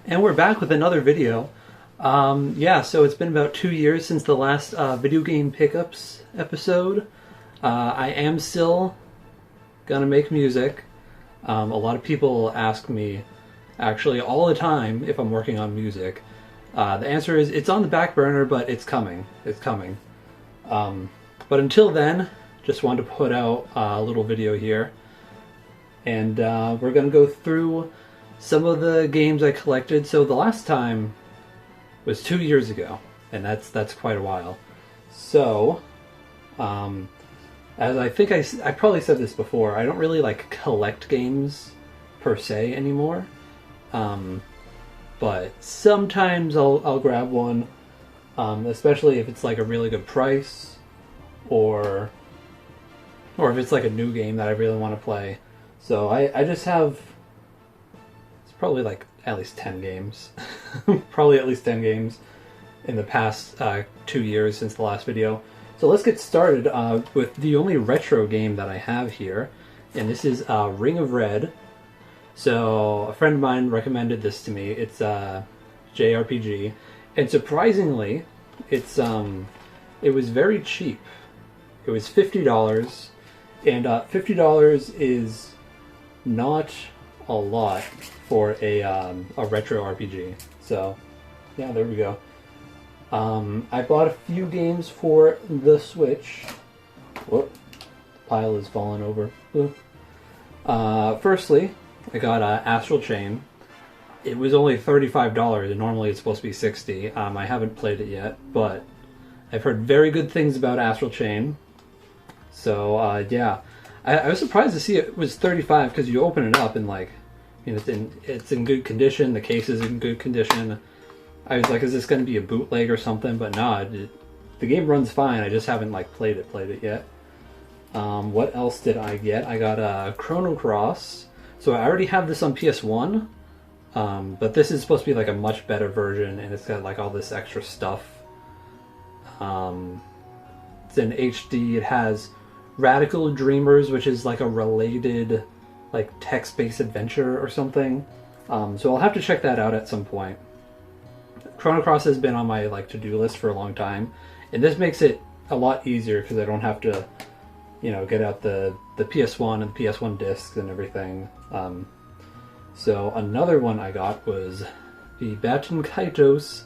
And we're back with another video. Yeah, so it's been about 2 years since the last video game pickups episode. I am still gonna make music. A lot of people ask me, actually all the time, if I'm working on music. The answer is it's on the back burner, but it's coming. It's coming. But until then, just wanted to put out a little video here. And we're gonna go through some of the games I collected. So the last time was 2 years ago, and that's quite a while. So, as I think I probably said this before, I don't really like collect games per se anymore. But sometimes I'll grab one, especially if it's like a really good price, or if it's like a new game that I really want to play. So I just have probably like at least 10 games. Probably at least 10 games in the past 2 years since the last video. So let's get started with the only retro game that I have here, and this is Ring of Red. So a friend of mine recommended this to me. It's JRPG, and surprisingly, it was very cheap. It was $50, and $50 is not a lot for a retro RPG. So, yeah, there we go. I bought a few games for the Switch. Whoop, the pile is falling over. Firstly, I got Astral Chain. It was only $35, and normally it's supposed to be $60. I haven't played it yet, but I've heard very good things about Astral Chain. So, yeah. I was surprised to see it was $35, because you open it up and, like, you know, it's in good condition. The case is in good condition. I was like, is this going to be a bootleg or something? But no, the game runs fine. I just haven't like played it yet. What else did I get? I got Chrono Cross. So I already have this on PS1, but this is supposed to be like a much better version, and it's got like all this extra stuff. It's in HD. It has Radical Dreamers, which is like a related like text-based adventure or something. So I'll have to check that out at some point. Chrono Cross has been on my like to-do list for a long time, and this makes it a lot easier because I don't have to, you know, get out the PS1 and the PS1 discs and everything. So another one I got was the Baten Kaitos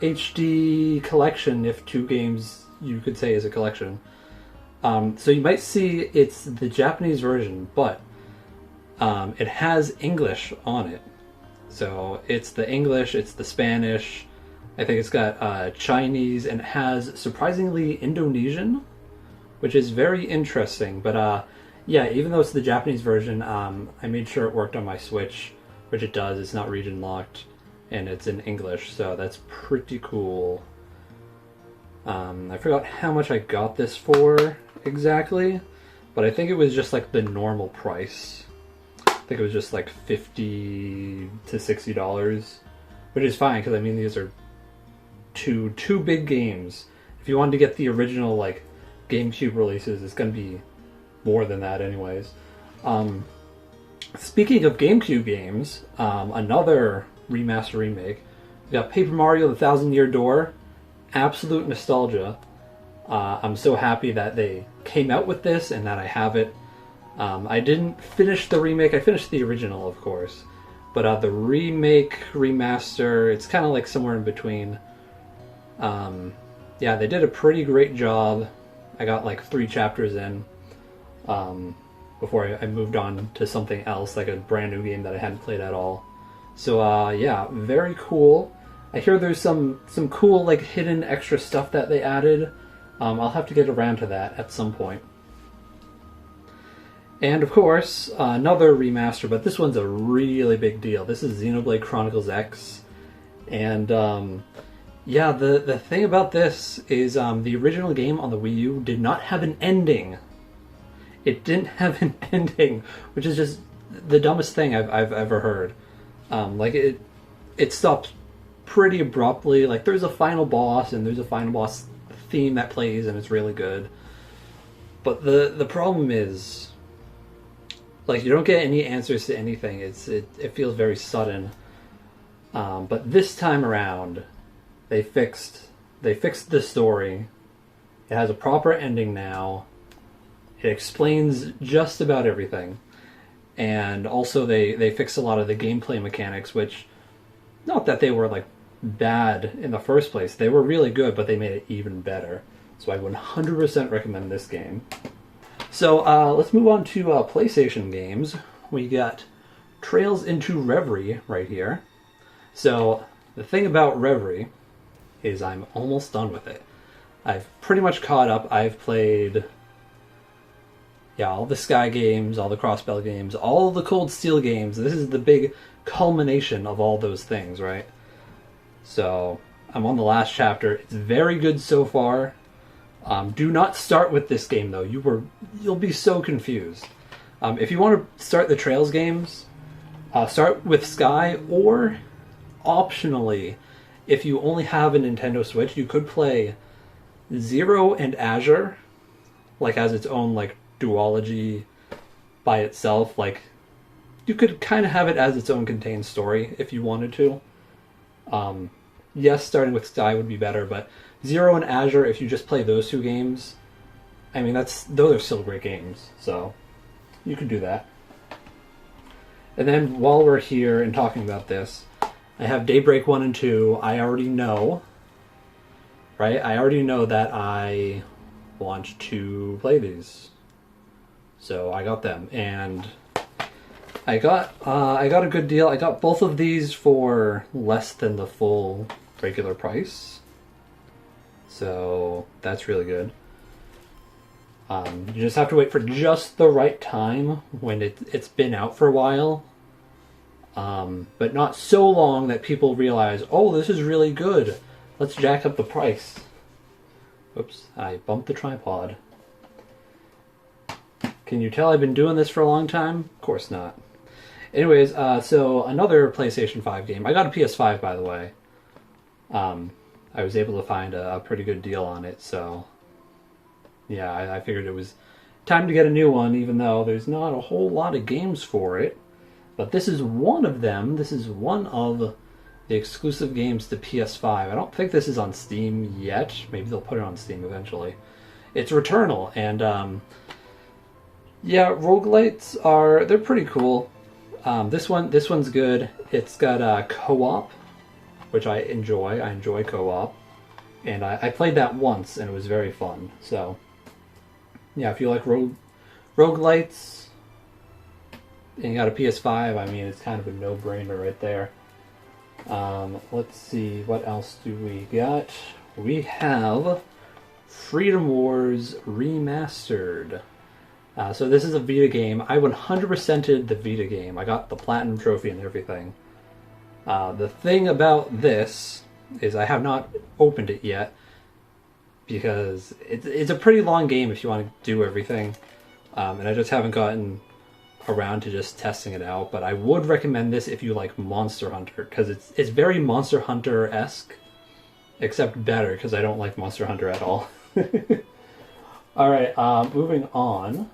HD collection, if two games you could say is a collection. So you might see it's the Japanese version, but it has English on it. So it's the English, it's the Spanish, I think it's got Chinese, and it has, surprisingly, Indonesian, which is very interesting. But yeah, even though it's the Japanese version, I made sure it worked on my Switch, which it does. It's not region locked, and it's in English, so that's pretty cool. I forgot how much I got this for exactly, but I think it was just like the normal price. I think it was just like $50 to $60, which is fine because I mean these are two big games. If you wanted to get the original like GameCube releases, it's gonna be more than that anyways. Speaking of GameCube games, another remaster remake. We got Paper Mario: The Thousand Year Door. Absolute nostalgia. I'm so happy that they came out with this and that I have it. I didn't finish the remake. I finished the original, of course. But the remake, remaster, it's kind of like somewhere in between. Yeah, they did a pretty great job. I got like 3 chapters in before I moved on to something else, like a brand new game that I hadn't played at all. So yeah, very cool. I hear there's some cool like hidden extra stuff that they added. I'll have to get around to that at some point. And of course, another remaster, but this one's a really big deal. This is Xenoblade Chronicles X. And yeah, the thing about this is the original game on the Wii U did not have an ending. It didn't have an ending, which is just the dumbest thing I've ever heard. Like it stops pretty abruptly. Like there's a final boss, and there's a final boss theme that plays, and it's really good. But the problem is, like, you don't get any answers to anything. It feels very sudden. But this time around, they fixed the story. It has a proper ending now. It explains just about everything. And also they fixed a lot of the gameplay mechanics, which, not that they were like bad in the first place. They were really good, but they made it even better. So I would 100% recommend this game. So let's move on to PlayStation games. We got Trails into Reverie right here. So the thing about Reverie is I'm almost done with it. I've pretty much caught up. I've played, yeah, all the Sky games, all the Crossbell games, all the Cold Steel games. This is the big culmination of all those things, right? So I'm on the last chapter. It's very good so far. Do not start with this game though. You'll be so confused. If you want to start the Trails games, start with Sky, or optionally, if you only have a Nintendo Switch, you could play Zero and Azure, like as its own like duology by itself. Like you could kind of have it as its own contained story if you wanted to. Yes, starting with Sky would be better, but Zero and Azure, if you just play those two games, I mean those are still great games, so you could do that. And then while we're here and talking about this, I have Daybreak 1 and 2. I already know, right? I already know that I want to play these. So I got them, and I got a good deal. I got both of these for less than the full regular price. So that's really good. You just have to wait for just the right time when it's been out for a while. But not so long that people realize, oh, this is really good. Let's jack up the price. Oops, I bumped the tripod. Can you tell I've been doing this for a long time? Of course not. Anyways, so another PlayStation 5 game. I got a PS5, by the way. I was able to find a pretty good deal on it, so yeah, I figured it was time to get a new one, even though there's not a whole lot of games for it. But this is one of them. This is one of the exclusive games to PS5. I don't think this is on Steam yet. Maybe they'll put it on Steam eventually. It's Returnal, and yeah, roguelites they're pretty cool. This one's good. It's got co-op, which I enjoy. I enjoy co-op, and I played that once, and it was very fun. So yeah, if you like roguelites and you got a PS5, I mean, it's kind of a no-brainer right there. Let's see, what else do we got? We have Freedom Wars Remastered. So this is a Vita game. I 100%ed the Vita game. I got the Platinum Trophy and everything. The thing about this is I have not opened it yet, because it's a pretty long game if you want to do everything. And I just haven't gotten around to just testing it out, but I would recommend this if you like Monster Hunter, because it's very Monster Hunter-esque, except better, because I don't like Monster Hunter at all. Alright, moving on.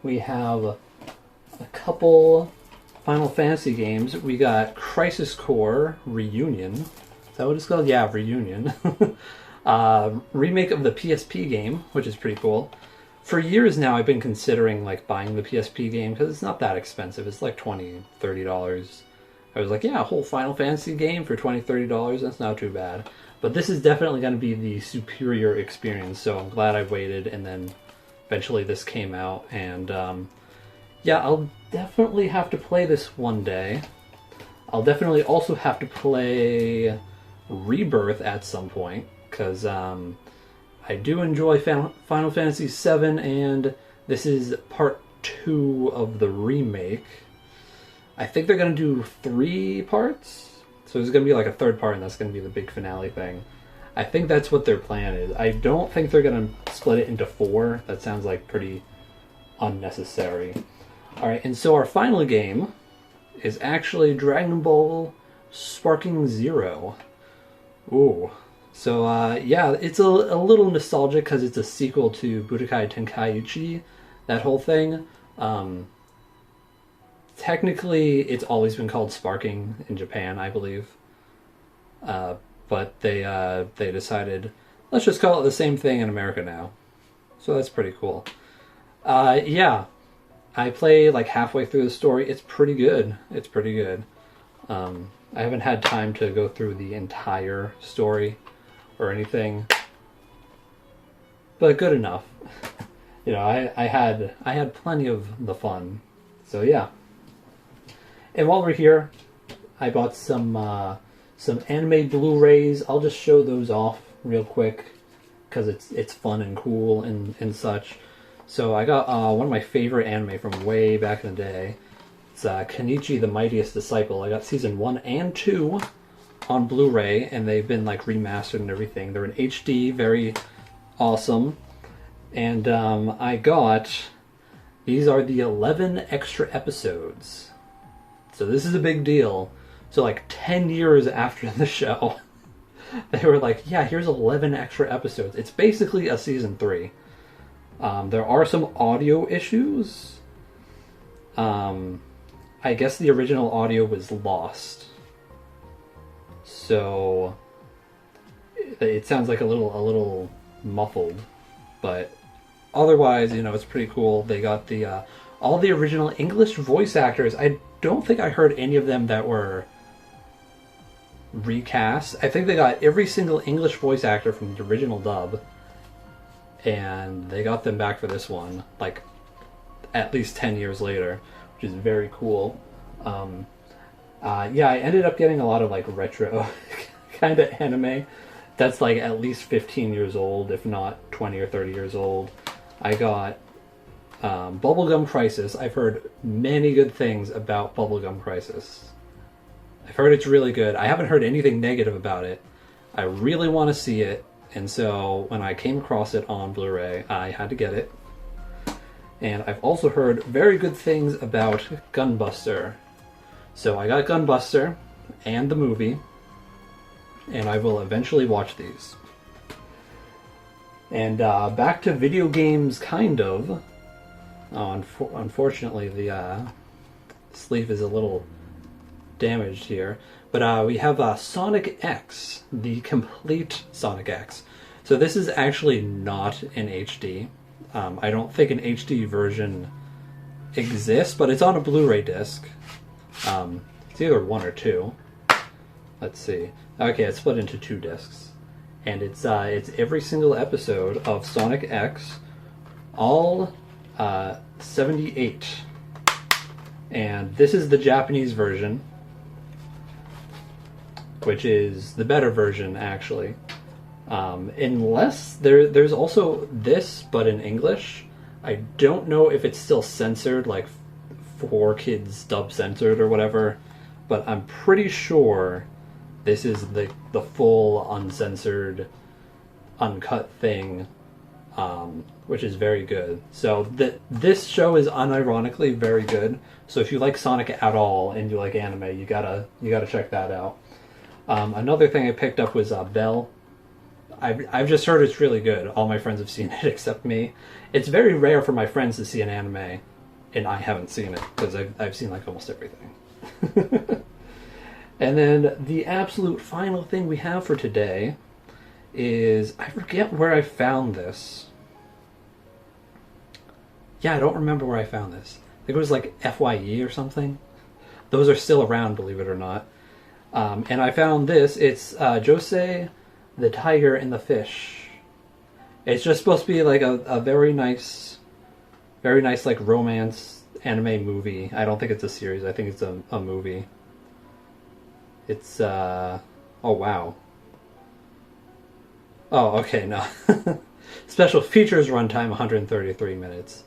We have a couple Final Fantasy games. We got Crisis Core Reunion. Is that what it's called? Yeah, Reunion. Remake of the PSP game, which is pretty cool. For years now, I've been considering like buying the PSP game because it's not that expensive. It's like $20, $30. I was like, yeah, a whole Final Fantasy game for $20, $30, that's not too bad. But this is definitely going to be the superior experience, so I'm glad I waited, and then eventually this came out, and yeah, I'll definitely have to play this one day. I'll definitely also have to play Rebirth at some point, because I do enjoy Final Fantasy VII, and this is part 2 of the remake. I think they're going to do 3 parts, so there's going to be like a third part, and that's going to be the big finale thing. I think that's what their plan is. I don't think they're going to split it into 4. That sounds like pretty unnecessary. Alright, and so our final game is actually Dragon Ball Sparking Zero. Ooh. So, yeah, it's a little nostalgic because it's a sequel to Budokai Tenkaichi, that whole thing. technically, it's always been called sparking in Japan, I believe. But they decided, let's just call it the same thing in America now. So that's pretty cool. Yeah, I play like halfway through the story. It's pretty good. It's pretty good. I haven't had time to go through the entire story or anything, but good enough. You know, I had plenty of the fun. So yeah. And while we're here, I bought some anime Blu-rays. I'll just show those off real quick because it's fun and cool and such. So I got one of my favorite anime from way back in the day. It's Kenichi the Mightiest Disciple. I got season 1 and 2 on Blu-ray, and they've been like remastered and everything. They're in HD, very awesome. And I got, these are the 11 extra episodes. So this is a big deal. So like 10 years after the show, they were like, yeah, here's 11 extra episodes. It's basically a season 3. There are some audio issues. I guess the original audio was lost. So it sounds like a little muffled, but otherwise, you know, it's pretty cool. They got the all the original English voice actors. I don't think I heard any of them that were recast. I think they got every single English voice actor from the original dub, and they got them back for this one, like at least 10 years later, which is very cool. Yeah, I ended up getting a lot of like retro kind of anime that's like at least 15 years old, if not 20 or 30 years old. I got Bubblegum Crisis. I've heard many good things about Bubblegum Crisis. I've heard it's really good. I haven't heard anything negative about it. I really want to see it, and so when I came across it on Blu-ray, I had to get it. And I've also heard very good things about Gunbuster. So I got Gunbuster and the movie, and I will eventually watch these. And back to video games, kind of. Oh, unfortunately, the sleeve is a little damaged here. But we have Sonic X, the complete Sonic X. So this is actually not in HD. I don't think an HD version exists, but it's on a Blu-ray disc. It's either 1 or 2. Let's see. Okay, it's split into 2 discs. And it's every single episode of Sonic X, all 78. And this is the Japanese version, which is the better version, actually. Unless there's also this, but in English. I don't know if it's still censored, like 4Kids dub censored or whatever, but I'm pretty sure this is the full uncensored, uncut thing, which is very good. So this show is unironically very good. So if you like Sonic at all and you like anime, you gotta check that out. Another thing I picked up was Belle. I've just heard it's really good. All my friends have seen it except me. It's very rare for my friends to see an anime, and I haven't seen it because I've seen like almost everything. And then the absolute final thing we have for today is, I forget where I found this. Yeah, I don't remember where I found this. I think it was like FYE or something. Those are still around, believe it or not. And I found this. It's Josei, the Tiger and the Fish. It's just supposed to be like a very nice like romance anime movie. I don't think it's a series. I think it's a movie. It's oh wow. Oh, okay, no. Special features runtime 133 minutes.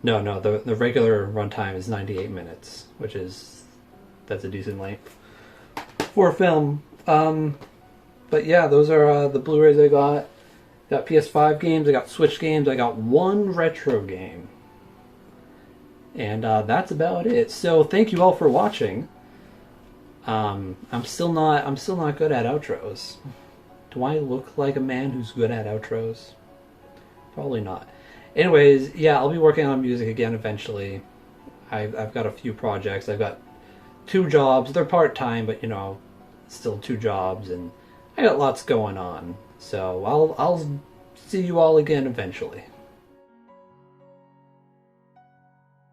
No, the regular runtime is 98 minutes, that's a decent length for a film. But yeah, those are the Blu-rays I got. Got PS5 games, I got Switch games, I got one retro game. And that's about it. So thank you all for watching. I'm still not good at outros. Do I look like a man who's good at outros? Probably not. Anyways, yeah, I'll be working on music again eventually. I've got a few projects. I've got 2 jobs. They're part-time, but, still 2 jobs, and I got lots going on. So I'll see you all again eventually.